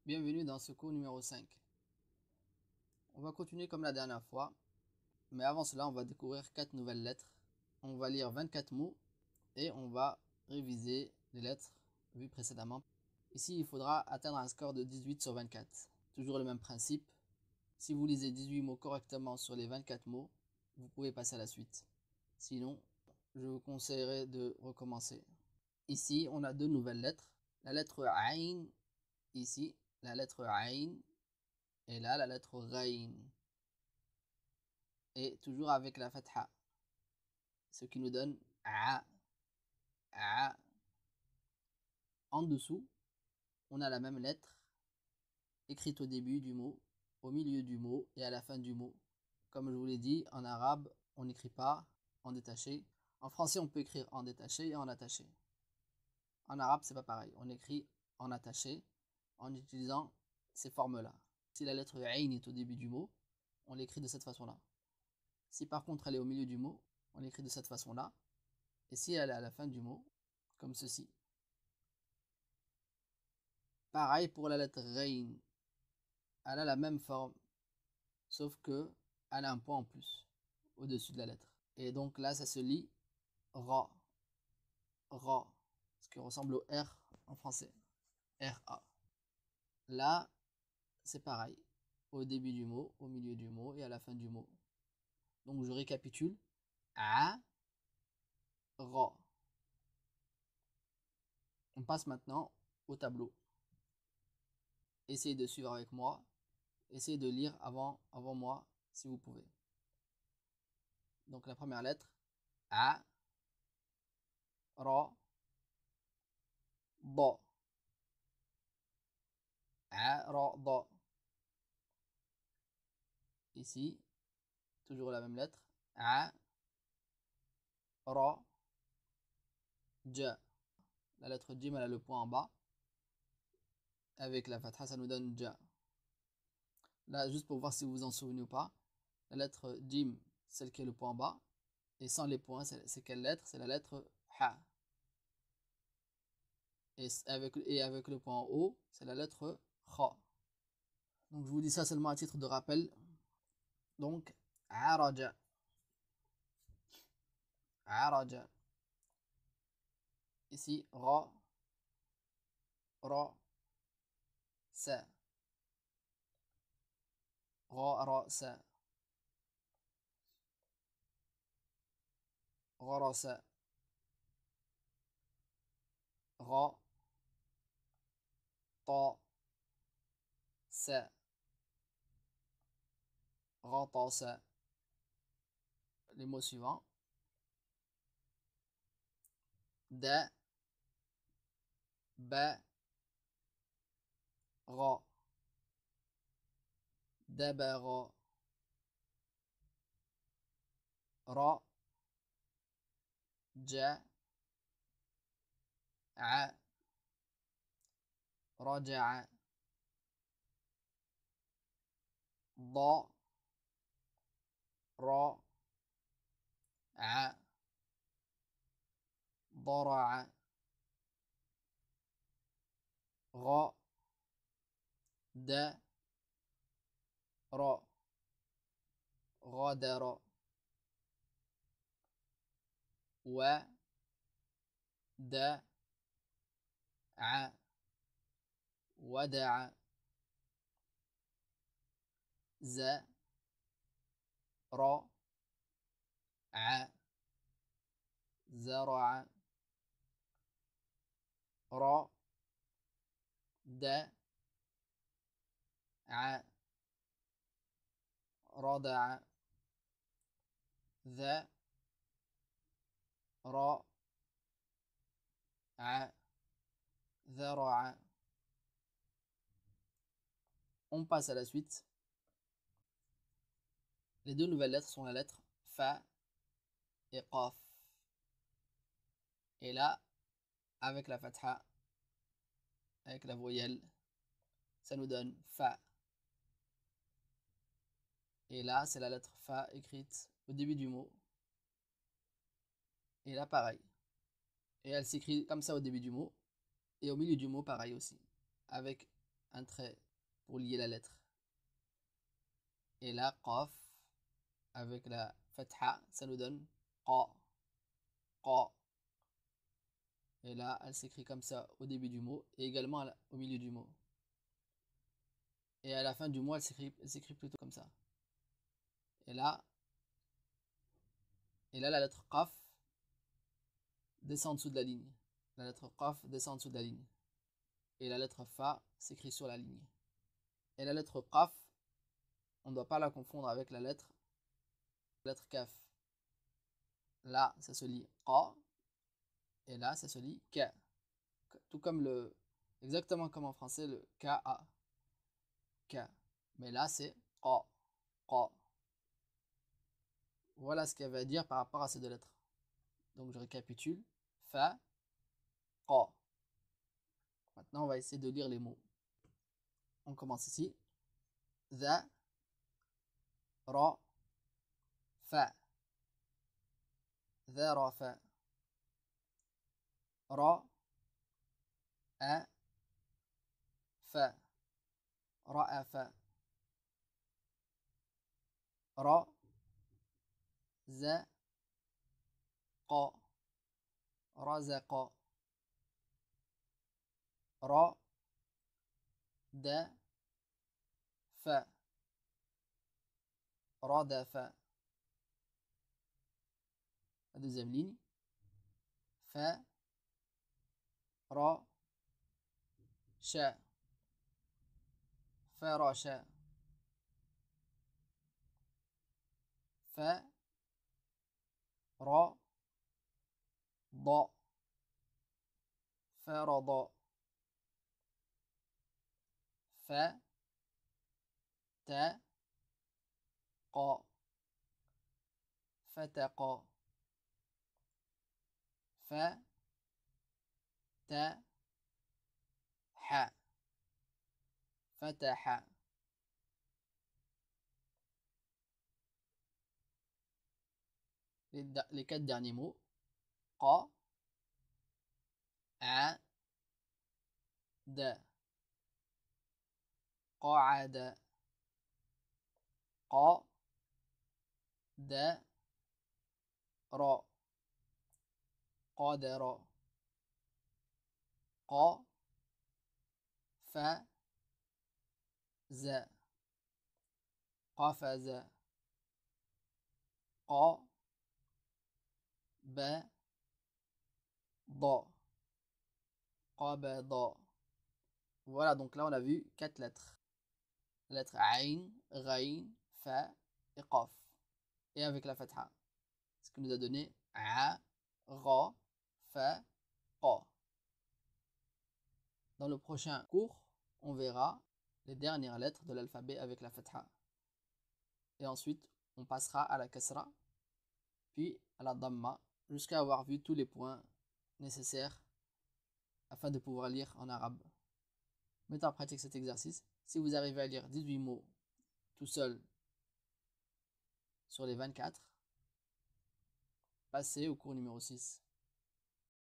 Bienvenue dans ce cours numéro 5. On va continuer comme la dernière fois, mais avant cela, on va découvrir 4 nouvelles lettres. On va lire 24 mots et on va réviser les lettres vues précédemment. Ici, il faudra atteindre un score de 18 sur 24. Toujours le même principe. Si vous lisez 18 mots correctement sur les 24 mots, vous pouvez passer à la suite. Sinon, je vous conseillerais de recommencer. Ici, on a deux nouvelles lettres. La lettre Ain, ici, la lettre Ain. Et là, la lettre Rain. Et toujours avec la fatha. Ce qui nous donne A. A. En dessous, on a la même lettre écrite au début du mot, au milieu du mot et à la fin du mot. Comme je vous l'ai dit, en arabe, on n'écrit pas en détaché. En français, on peut écrire en détaché et en attaché. En arabe, c'est pas pareil. On écrit en attaché en utilisant ces formes-là. Si la lettre Ain est au début du mot, on l'écrit de cette façon-là. Si par contre elle est au milieu du mot, on l'écrit de cette façon-là. Et si elle est à la fin du mot, comme ceci. Pareil pour la lettre Rein. Elle a la même forme, sauf que elle a un point en plus, au-dessus de la lettre. Et donc là, ça se lit Ra. Ra. Ce qui ressemble au R en français. R-A. Là, c'est pareil. Au début du mot, au milieu du mot et à la fin du mot. Donc je récapitule. A. Ra. On passe maintenant au tableau. Essayez de suivre avec moi. Essayez de lire avant moi, si vous pouvez. Donc la première lettre, A, Ra, Da. A, Ra, Da. Ici, toujours la même lettre, A, Ra, Ja. La lettre Jim, elle a le point en bas. Avec la fatha, ça nous donne Ja. Là, juste pour voir si vous vous en souvenez ou pas, la lettre Jim, celle qui est le point en bas. Et sans les points, c'est quelle lettre? C'est la lettre Ha. Et avec le point en haut, c'est la lettre Kha. Donc je vous dis ça seulement à titre de rappel. Donc, Araja. Araja. Ici, Ra, Ra, Sa. Ra, Ra, Sa. Gharasa. Ra, Ta, Sa. Ghatasa. Les mots suivants. Da, Ba, Ra. Dabara. Ra, Ja, A, Raja'a. Da, Ra, A, Dara'a. Ra, Da, Ra, Ghadara. Wa, Da, A, Wada'a. Za, Ra, A, Zara'a. Ra, Da, A, Rada'a. Dha, Ra, A, Dhara'a. On passe à la suite. Les deux nouvelles lettres sont la lettre Fa et Qaf. Et là, avec la fatha, avec la voyelle, ça nous donne Fa. Et là, c'est la lettre Fa écrite au début du mot. Et là, pareil. Et elle s'écrit comme ça au début du mot. Et au milieu du mot, pareil aussi. Avec un trait pour lier la lettre. Et là, qaf, avec la fatha, ça nous donne qa, qa. Et là, elle s'écrit comme ça au début du mot et également au milieu du mot. Et à la fin du mot, elle s'écrit plutôt comme ça. Et là, la lettre qaf descend en dessous de la ligne. La lettre qaf descend en dessous de la ligne. Et la lettre fa s'écrit sur la ligne. Et la lettre qaf, on ne doit pas la confondre avec la lettre kaf. Là, ça se lit qa. Et là, ça se lit ka. Tout comme exactement comme en français, le ka. Ka. Mais là, c'est qa. Qa. Voilà ce qu'elle va dire par rapport à ces deux lettres. Donc, je récapitule. Fa, qa. Maintenant, on va essayer de lire les mots. On commence ici. Za, ra, fa. Za, ra, fa. Ra, a, fa. Ra, a, fa. Ra, za, qa. Ra, za, qa. Ra, da, fa. Ra, da, fa. La deuxième ligne. Fa, ra, sha. Fa, ra, sha. Fa, ra, ض. فرض. ف ت ق. فتق. ف ت ح. فتح. Les quatre derniers mots. ق ع د. قعد. ق د ر. قدر. ق ف ز. قفز. ق ب ض. قبض. Voilà, donc là on a vu 4 lettres. La lettre Ain, Ghain, Fa et Qaf. Et avec la fatha. Ce qui nous a donné A, Ra, Fa, Qa. Dans le prochain cours, on verra les dernières lettres de l'alphabet avec la fatha. Et ensuite, on passera à la kasra, puis à la damma, jusqu'à avoir vu tous les points nécessaires afin de pouvoir lire en arabe. Mettez en pratique cet exercice. Si vous arrivez à lire 18 mots tout seul sur les 24, passez au cours numéro 6.